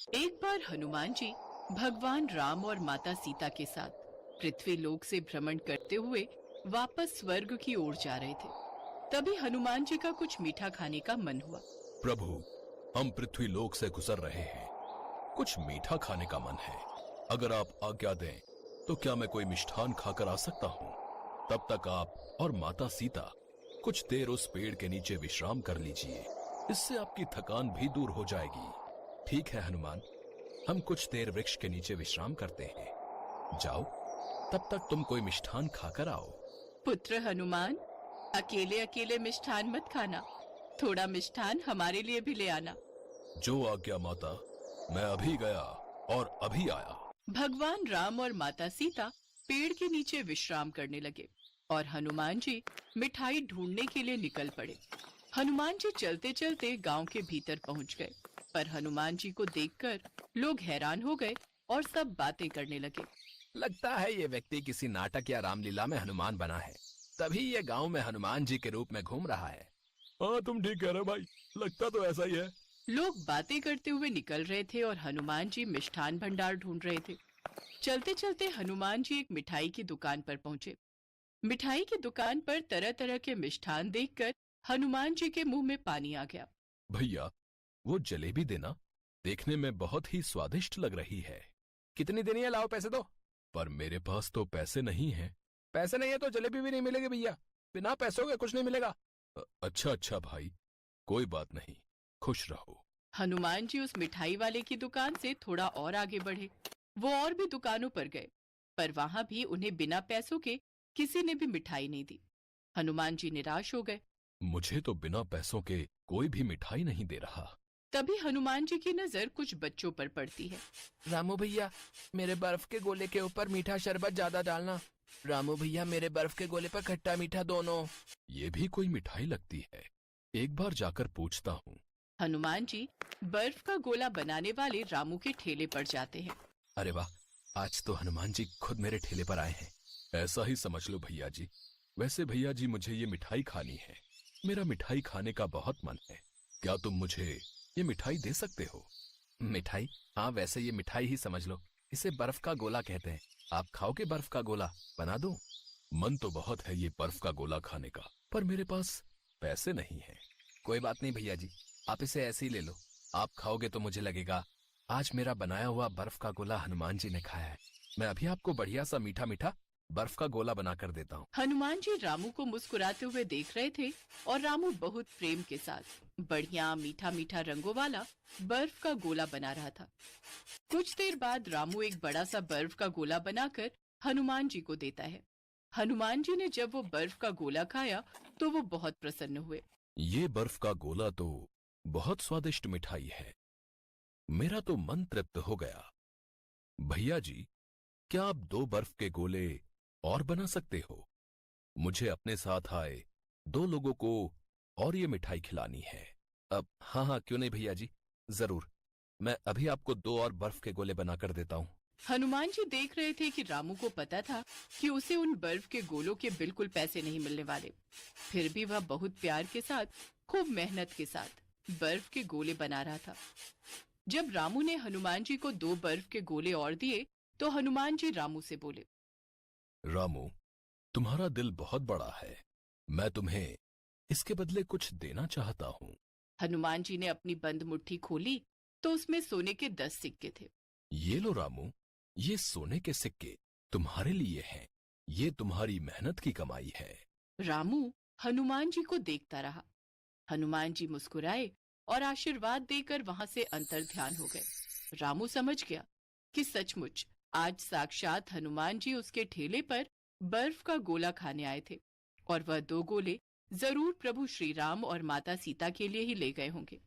एक बार हनुमान जी भगवान राम और माता सीता के साथ पृथ्वी लोक से भ्रमण करते हुए वापस स्वर्ग की ओर जा रहे थे। तभी हनुमान जी का कुछ मीठा खाने का मन हुआ। प्रभु, हम पृथ्वी लोक से गुजर रहे हैं, कुछ मीठा खाने का मन है। अगर आप आज्ञा दें तो क्या मैं कोई मिष्ठान खाकर आ सकता हूँ? तब तक आप और माता सीता कुछ देर उस पेड़ के नीचे विश्राम कर लीजिए, इससे आपकी थकान भी दूर हो जाएगी। ठीक है हनुमान, हम कुछ देर वृक्ष के नीचे विश्राम करते हैं। जाओ, तब तक तुम कोई मिष्ठान खाकर आओ। पुत्र हनुमान, अकेले अकेले मिष्ठान मत खाना, थोड़ा मिष्ठान हमारे लिए भी ले आना। जो आज्ञा माता, मैं अभी गया और अभी आया। भगवान राम और माता सीता पेड़ के नीचे विश्राम करने लगे और हनुमान जी मिठाई ढूंढने के लिए निकल पड़े। हनुमान जी चलते चलते गांव के भीतर पहुंच गए, पर हनुमान जी को देखकर लोग हैरान हो गए और सब बातें करने लगे। लगता है ये व्यक्ति किसी नाटक या रामलीला में हनुमान बना है, तभी ये गांव में हनुमान जी के रूप में घूम रहा है। हाँ, तुम ठीक कह रहे हो भाई, लगता तो ऐसा ही है। लोग बातें करते हुए निकल रहे थे और हनुमान जी मिष्ठान भंडार ढूंढ रहे थे। चलते चलते हनुमान जी एक मिठाई की दुकान पर पहुंचे। मिठाई की दुकान पर तरह तरह के मिष्ठान देखकर हनुमान जी के मुंह में पानी आ गया। भैया, वो जलेबी देना, देखने में बहुत ही स्वादिष्ट लग रही है। कितनी देनी है? लाओ पैसे दो। पर मेरे पास तो पैसे नहीं हैं। पैसे नहीं है तो जलेबी भी नहीं मिलेगी भैया, बिना पैसों के कुछ नहीं मिलेगा। अच्छा अच्छा भाई, कोई बात नहीं, खुश रहो। हनुमान जी उस मिठाई वाले की दुकान से थोड़ा और आगे बढ़े। वो और भी दुकानों पर गए, पर वहां भी उन्हें बिना पैसों के किसी ने भी मिठाई नहीं दी। हनुमान जी निराश हो गए। मुझे तो बिना पैसों के कोई भी मिठाई नहीं दे रहा। तभी हनुमान जी की नजर कुछ बच्चों पर पड़ती है। रामू भैया, मेरे बर्फ के गोले के ऊपर मीठा शरबत ज्यादा डालना। रामू भैया, मेरे बर्फ के गोले पर खट्टा मीठा दोनों। ये भी कोई मिठाई लगती है, एक बार जाकर पूछता हूँ। हनुमान जी बर्फ का गोला बनाने वाले रामू के ठेले पर जाते हैं। अरे वाह, आज तो हनुमान जी खुद मेरे ठेले पर आए हैं। ऐसा ही समझ लो भैया जी। वैसे भैया जी, मुझे ये मिठाई खानी है, मेरा मिठाई खाने का बहुत मन है। क्या तुम मुझे ये मिठाई दे सकते हो? मिठाई? हाँ, वैसे ये मिठाई ही समझ लो, इसे बर्फ का गोला कहते हैं। आप खाओगे बर्फ का गोला? बना दूं? मन तो बहुत है ये बर्फ का गोला खाने का, पर मेरे पास पैसे नहीं हैं। कोई बात नहीं भैया जी, आप इसे ऐसे ही ले लो। आप खाओगे तो मुझे लगेगा आज मेरा बनाया हुआ बर्फ का गोला हनुमान जी ने खाया है। मैं अभी आपको बढ़िया सा मीठा मीठा बर्फ का गोला बना कर देता हूँ। हनुमान जी रामू को मुस्कुराते हुए देख रहे थे और रामू बहुत प्रेम के साथ बढ़िया मीठा मीठा रंगों वाला बर्फ का गोला बना रहा था। कुछ देर बाद रामू एक बड़ा सा बर्फ का गोला बनाकर हनुमान जी को देता है। हनुमान जी ने जब वो बर्फ का गोला खाया तो वो बहुत प्रसन्न हुए। ये बर्फ का गोला तो बहुत स्वादिष्ट मिठाई है, मेरा तो मन तृप्त हो गया। भैया जी, क्या आप 2 बर्फ के गोले और बना सकते हो? मुझे अपने साथ आए 2 लोगों को और ये मिठाई खिलानी है। अब हाँ हाँ, क्यों नहीं भैया जी, जरूर। मैं अभी आपको 2 और बर्फ के गोले बनाकर देता हूँ। हनुमान जी देख रहे थे कि रामू को पता था कि उसे उन बर्फ के गोलों के बिल्कुल पैसे नहीं मिलने वाले, फिर भी वह बहुत प्यार के साथ, खूब मेहनत के साथ बर्फ के गोले बना रहा था। जब रामू ने हनुमान जी को 2 बर्फ के गोले और दिए तो हनुमान जी रामू से बोले, रामू, तुम्हारा दिल बहुत बड़ा है, मैं तुम्हें इसके बदले कुछ देना चाहता हूँ। हनुमान जी ने अपनी बंद मुट्ठी खोली तो उसमें सोने के 10 सिक्के थे। ये लो रामू, ये सोने के सिक्के तुम्हारे लिए हैं, ये तुम्हारी मेहनत की कमाई है। रामू हनुमान जी को देखता रहा। हनुमान जी मुस्कुराए और आशीर्वाद देकर वहां से अंतर्ध्यान हो गए। रामू समझ गया कि सचमुच आज साक्षात हनुमान जी उसके ठेले पर बर्फ का गोला खाने आए थे और वह 2 गोले जरूर प्रभु श्री राम और माता सीता के लिए ही ले गए होंगे।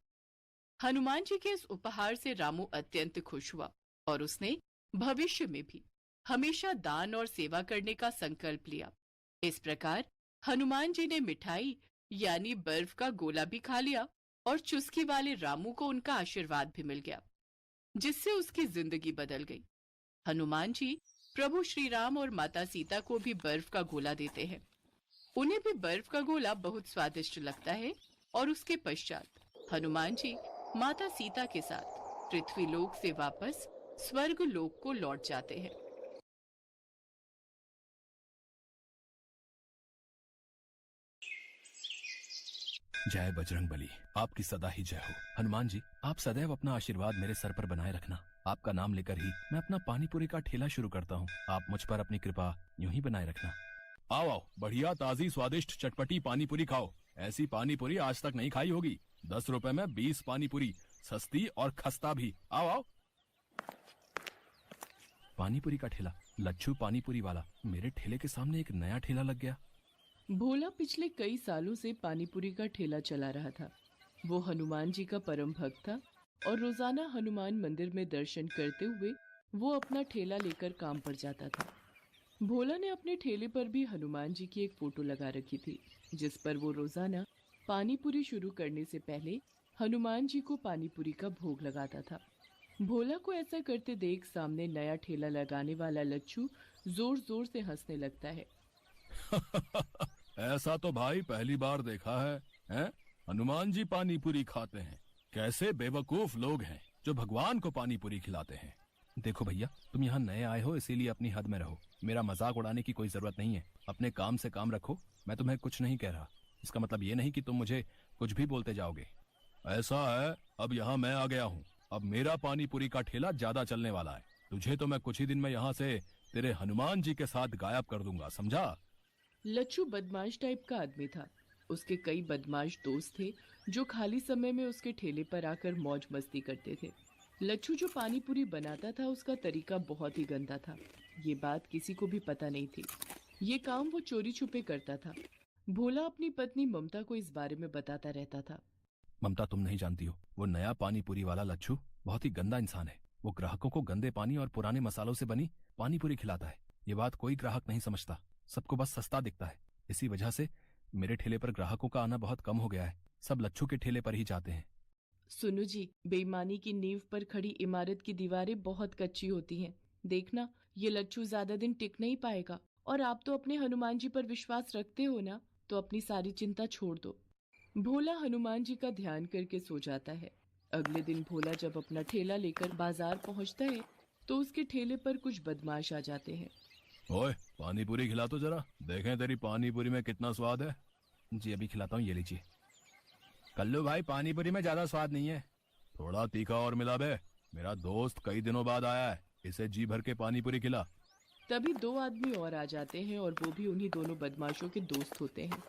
हनुमान जी के इस उपहार से रामू अत्यंत खुश हुआ और उसने भविष्य में भी हमेशा दान और सेवा करने का संकल्प लिया। इस प्रकार हनुमान जी ने मिठाई यानी बर्फ का गोला भी खा लिया और चुस्की वाले रामू को उनका आशीर्वाद भी मिल गया, जिससे उसकी जिंदगी बदल गई। हनुमान जी प्रभु श्री राम और माता सीता को भी बर्फ का गोला देते हैं। उन्हें भी बर्फ का गोला बहुत स्वादिष्ट लगता है और उसके पश्चात हनुमान जी माता सीता के साथ पृथ्वीलोक से वापस स्वर्ग लोक को लौट जाते हैं। जय बजरंग बली, आपकी सदा ही जय हो। हनुमान जी, आप सदैव अपना आशीर्वाद मेरे सर पर बनाए रखना। आपका नाम लेकर ही मैं अपना पानी पूरी का ठेला शुरू करता हूँ। आप मुझ पर अपनी कृपा यूं ही बनाए रखना। आओ आओ, बढ़िया ताजी स्वादिष्ट चटपटी पानी पूरी खाओ। ऐसी पानी पूरी आज तक नहीं खाई होगी। 10 रुपए में 20 पानी पूरी, सस्ती और खस्ता भी। आओ आओ। पानी पूरी का ठेला, लच्छू पानी पूरी वाला। मेरे ठेले के सामने एक नया ठेला लग गया। भोला पिछले कई सालों से पानीपुरी का ठेला चला रहा था। वो हनुमान जी का परम भक्त था और रोजाना हनुमान मंदिर में दर्शन करते हुए वो अपना ठेला लेकर काम पर जाता था। भोला ने अपने ठेले पर भी हनुमान जी की एक फोटो लगा रखी थी, जिस पर वो रोजाना पानीपुरी शुरू करने से पहले हनुमान जी को पानीपुरी का भोग लगाता था। भोला को ऐसा करते देख सामने नया ठेला लगाने वाला लच्छू जोर जोर से हंसने लगता है। ऐसा तो भाई पहली बार देखा है, हैं? हनुमान जी पानी पूरी खाते हैं। कैसे बेवकूफ लोग हैं जो भगवान को पानी पूरी खिलाते हैं। देखो भैया, तुम यहाँ नए आए हो, इसीलिए अपनी हद में रहो। मेरा मजाक उड़ाने की कोई जरूरत नहीं है। अपने काम से काम रखो। मैं तुम्हें कुछ नहीं कह रहा। इसका मतलब ये नहीं कि तुम मुझे कुछ भी बोलते जाओगे। ऐसा है, अब यहाँ मैं आ गया हूँ। अब मेरा पानी पूरी का ठेला ज्यादा चलने वाला है। तुझे तो मैं कुछ ही दिन में यहाँ से तेरे हनुमान जी के साथ गायब कर दूंगा, समझा? लच्छू बदमाश टाइप का आदमी था। उसके कई बदमाश दोस्त थे जो खाली समय में उसके ठेले पर आकर मौज मस्ती करते थे। लच्छू जो पानी पूरी बनाता था उसका तरीका बहुत ही गंदा था। ये बात किसी को भी पता नहीं थी। ये काम वो चोरी छुपे करता था। भोला अपनी पत्नी ममता को इस बारे में बताता रहता था। ममता, तुम नहीं जानती हो, वो नया पानी पूरी वाला लच्छू बहुत ही गंदा इंसान है। वो ग्राहकों को गंदे पानी और पुराने मसालों से बनी पानी पूरी खिलाता है। ये बात कोई ग्राहक नहीं समझता। सबको बस सस्ता दिखता है। इसी वजह से मेरे ठेले पर ग्राहकों का आना बहुत कम हो गया है। सब लच्छू के ठेले पर ही जाते हैं। सुनो जी, बेईमानी की नींव पर खड़ी इमारत की दीवारें बहुत कच्ची होती हैं। देखना, ये लच्छू ज्यादा दिन टिक नहीं पाएगा। और आप तो अपने हनुमान जी पर विश्वास रखते हो ना, तो अपनी सारी चिंता छोड़ दो। भोला हनुमान जी का ध्यान करके सो जाता है। अगले दिन भोला जब अपना ठेला लेकर बाजार पहुंचता है तो उसके ठेले पर कुछ बदमाश आ जाते हैं। ओए, पानी पूरी खिला तो जरा, देखें तेरी पानी पूरी में कितना स्वाद है। जी अभी खिलाता हूँ, ये लीजिए। कल्लू भाई, पानी पूरी में ज्यादा स्वाद नहीं है। थोड़ा तीखा और मिला बे। मेरा दोस्त कई दिनों बाद आया है, इसे जी भर के पानी पूरी खिला। तभी दो आदमी और आ जाते हैं और वो भी उन्हीं दोनों बदमाशों के दोस्त होते हैं।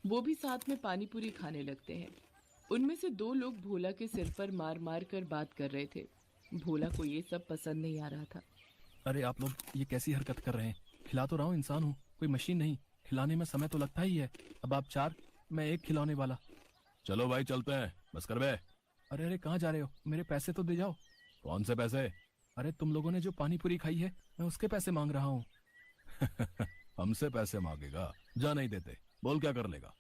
वो भी साथ में पानी पूरी खाने लगते हैं। उनमें से दो लोग भोला के सिर पर मार मार कर बात कर रहे थे। भोला को ये सब पसंद नहीं आ रहा था। अरे आप लोग ये कैसी हरकत कर रहे हैं? खिला तो रहा हूँ, इंसान हूँ, कोई मशीन नहीं। खिलाने में समय तो लगता ही है। अब आप 4, मैं 1 खिलाने वाला। चलो भाई चलते हैं, बस कर बे। अरे अरे, कहाँ जा रहे हो? मेरे पैसे तो दे जाओ। कौन से पैसे? अरे तुम लोगों ने जो पानी पूरी खाई है, मैं उसके पैसे मांग रहा हूँ। हमसे पैसे मांगेगा? जा नहीं देते। बोल क्या कर लेगा?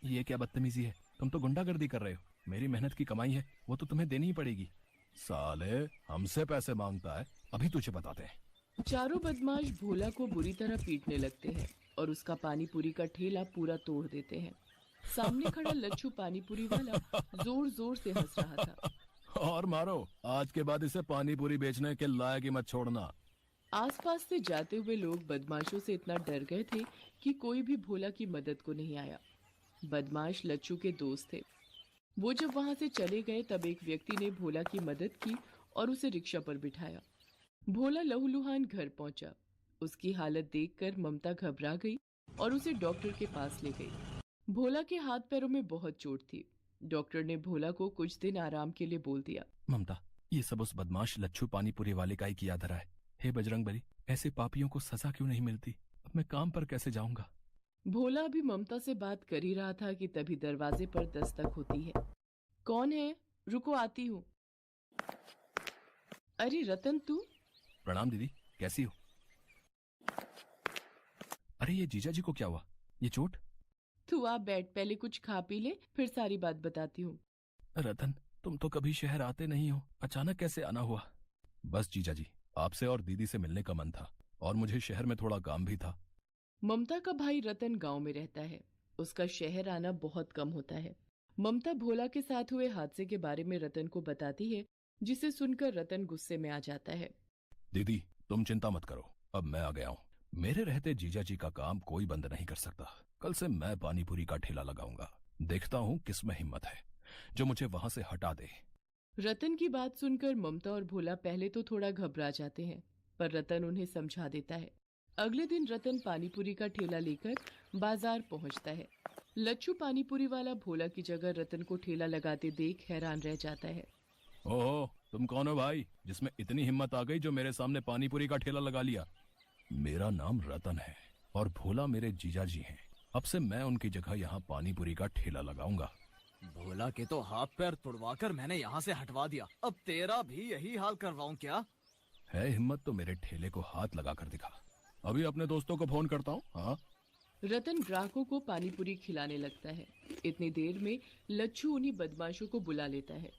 ये क्या बदतमीजी है? तुम तो गुंडागर्दी कर रहे हो। मेरी मेहनत की कमाई है, वो तो तुम्हें देनी ही पड़ेगी। साले, हमसे पैसे मांगता है, अभी तुझे बताते हैं। चारों बदमाश भोला को बुरी तरह पीटने लगते हैं और उसका पानी पूरी का ठेला पूरा तोड़ देते हैं। सामने खड़ा लच्छू पानी पूरी वाला जोर जोर से हंस रहा था। और मारो, आज के बाद इसे पानी पूरी बेचने के लायक ही मत छोड़ना। आसपास से जाते हुए लोग बदमाशों से इतना डर गए थे कि कोई भी भोला की मदद को नहीं आया। बदमाश लच्छू के दोस्त थे। वो जब वहां से चले गए तब एक व्यक्ति ने भोला की मदद की और उसे रिक्शा पर बिठाया। भोला लहूलुहान घर पहुंचा। उसकी हालत देखकर ममता घबरा गई और उसे डॉक्टर के पास ले गई। भोला के हाथ पैरों में बहुत चोट थी। डॉक्टर ने भोला को कुछ दिन आराम के लिए बोल दिया। ममता, ये सब उस बदमाश लच्छू पानी पूरी वाले का ही किया धरा है। हे बजरंग बली, ऐसे पापियों को सजा क्यों नहीं मिलती? अब मैं काम पर कैसे जाऊंगा? भोला अभी ममता से बात कर ही रहा था कि तभी दरवाजे पर दस्तक होती है। कौन है? रुको, आती हूँ। अरे रतन, तू? प्रणाम दीदी, कैसी हो? अरे ये जीजा जी को क्या हुआ? ये चोट? तू आप बैठ, पहले कुछ खा पी ले, फिर सारी बात बताती हूँ। रतन, तुम तो कभी शहर आते नहीं हो, अचानक कैसे आना हुआ? बस जीजा जी, आपसे और दीदी से मिलने का मन था और मुझे शहर में थोड़ा काम भी था। ममता का भाई रतन गांव में रहता है। उसका शहर आना बहुत कम होता है। ममता भोला के साथ हुए हादसे के बारे में रतन को बताती है, जिसे सुनकर रतन गुस्से में आ जाता है। दीदी तुम चिंता मत करो, अब मैं आ गया हूँ। मेरे रहते जीजा जी का काम कोई बंद नहीं कर सकता। कल से मैं पानी पूरी का ठेला लगाऊंगा। देखता हूँ किसमें हिम्मत है जो मुझे वहां से हटा दे। रतन की बात सुनकर ममता और भोला पहले तो थोड़ा घबरा जाते हैं, पर रतन उन्हें समझा देता है। अगले दिन रतन पानीपुरी का ठेला लेकर बाजार पहुंचता है। लच्छू पानीपुरी वाला भोला की जगह रतन को ठेला लगाते देख हैरान रह जाता है। ओहो, तुम कौन हो भाई, जिसमें इतनी हिम्मत आ गई जो मेरे सामने पानीपुरी का ठेला लगा लिया? मेरा नाम रतन है और भोला मेरे जीजा जी हैं। अब से मैं उनकी जगह यहाँ पानीपुरी का ठेला लगाऊंगा। भोला के तो हाथ पैर तुड़वाकर मैंने यहाँ से हटवा दिया, अब तेरा भी यही हाल करवाऊं क्या? है हिम्मत तो मेरे ठेले को हाथ लगा कर दिखा। अभी अपने दोस्तों को फोन करता हूँ। हाँ, रतन ग्राहकों को पानीपुरी खिलाने लगता है। इतनी देर में लच्छू उन्हीं बदमाशों को बुला लेता है।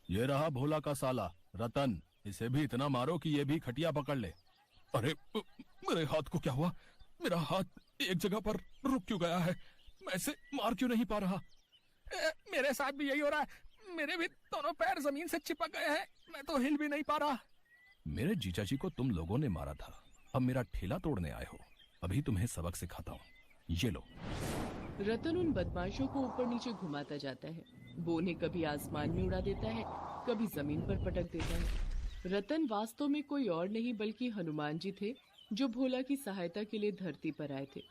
ये रहा भोला का साला रतन, इसे भी इतना मारो कि ये भी खटिया पकड़ ले। अरे मेरे हाथ को क्या हुआ? मेरा हाथ एक जगह पर रुक क्यों गया है? मैं इसे मार क्यों नहीं पा रहा? मेरे साथ भी यही हो रहा है, मेरे भी दोनों पैर जमीन से चिपक गए हैं, मैं तो हिल भी नहीं पा रहा। मेरे जीजा जी को तुम लोगों ने मारा था, अब मेरा ठेला तोड़ने आए हो। अभी तुम्हें सबक सिखाता हूँ, ये लो। रतन उन बदमाशों को ऊपर नीचे घुमाता जाता है। वो उन्हें कभी आसमान में उड़ा देता है, कभी जमीन पर पटक देता है। रतन वास्तव में कोई और नहीं बल्कि हनुमान जी थे, जो भोला की सहायता के लिए धरती पर आए थे।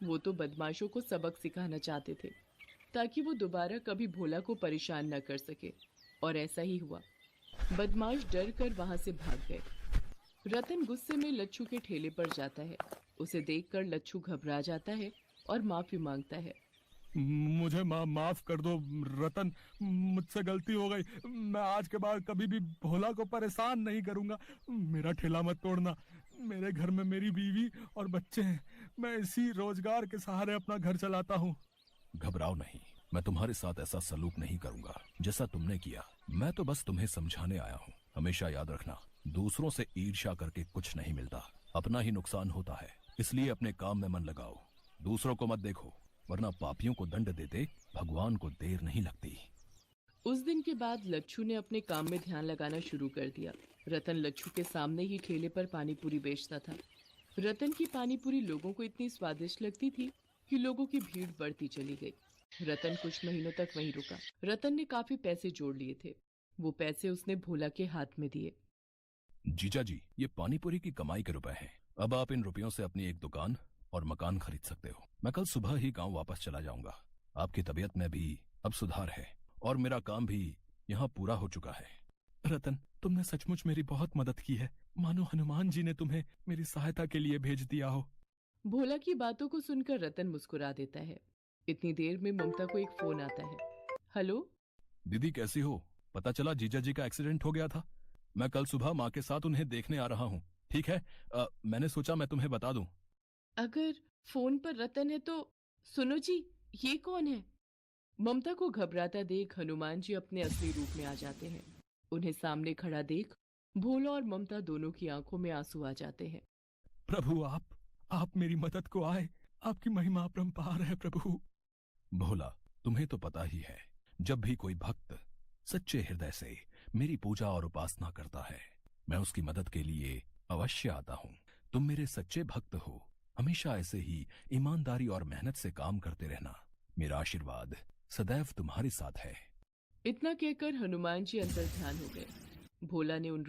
वो तो बदमाशों को सबक सिखाना चाहते थे ताकि वो दोबारा कभी भोला को परेशान न कर सके, और ऐसा ही हुआ। बदमाश डर कर वहां से भाग गए। रतन गुस्से में लच्छू के ठेले पर जाता है। उसे देखकर लच्छू घबरा जाता है और माफी मांगता है। मुझे माफ कर दो रतन, मुझसे गलती हो गई। मैं आज के बाद कभी भी भोला को परेशान नहीं करूंगा। मेरा ठेला मत तोड़ना। मेरे घर में मेरी बीवी और बच्चे हैं, मैं इसी रोजगार के सहारे अपना घर चलाता हूँ। घबराओ नहीं, मैं तुम्हारे साथ ऐसा सलूक नहीं करूंगा जैसा तुमने किया। मैं तो बस तुम्हें समझाने आया हूँ। हमेशा याद रखना, दूसरों से ईर्ष्या करके कुछ नहीं मिलता, अपना ही नुकसान होता है। इसलिए अपने काम में मन लगाओ, दूसरों को मत देखो, वरना पापियों को दंड देते भगवान को देर नहीं लगती। उस दिन के बाद लच्छू ने अपने काम में ध्यान लगाना शुरू कर दिया। रतन लच्छू के सामने ही ठेले पर पानीपुरी बेचता था। रतन की पानीपुरी लोगों को इतनी स्वादिष्ट लगती थी कि लोगों की भीड़ बढ़ती चली गई। रतन कुछ महीनों तक वहीं रुका। रतन ने काफी पैसे जोड़ लिए थे। वो पैसे उसने भोला के हाथ में दिए। जीजा जी, ये पानीपुरी की कमाई के रुपए हैं। अब आप इन रुपयों से अपनी एक दुकान और मकान खरीद सकते हो। मैं कल सुबह ही गांव वापस चला जाऊंगा। आपकी तबीयत में भी अब सुधार है और मेरा काम भी यहाँ पूरा हो चुका है। रतन, तुमने सचमुच मेरी बहुत मदद की है, मानो हनुमान जी ने तुम्हें मेरी सहायता के लिए भेज दिया हो। भोला की बातों को सुनकर रतन मुस्कुरा देता है। इतनी देर में ममता को एक फोन आता है। हेलो दीदी, कैसी हो? पता चला जीजा जी का एक्सीडेंट हो गया था। मैं कल सुबह माँ के साथ उन्हें देखने आ रहा हूँ। ठीक है, मैंने सोचा मैं तुम्हें बता दूं। अगर फोन पर रतन है तो सुनो जी, ये कौन है? ममता को घबराता देख हनुमान जी अपने असली रूप में आ जाते हैं। उन्हें सामने खड़ा देख भोला और ममता दोनों की आंखों में आंसू आ जाते हैं। प्रभु, आप मेरी मदद को आए। आपकी महिमा अपरंपार है प्रभु। भोला, तुम्हें तो पता ही है, जब भी कोई भक्त सच्चे हृदय से मेरी पूजा और उपासना करता है, मैं उसकी मदद के लिए अवश्य आता हूँ। तुम मेरे सच्चे भक्त हो। हमेशा ऐसे ही ईमानदारी और मेहनत से काम करते रहना। मेरा आशीर्वाद सदैव तुम्हारे साथ है। इतना कहकर हनुमान जी अंतर ध्यान हो गए। भोला ने उन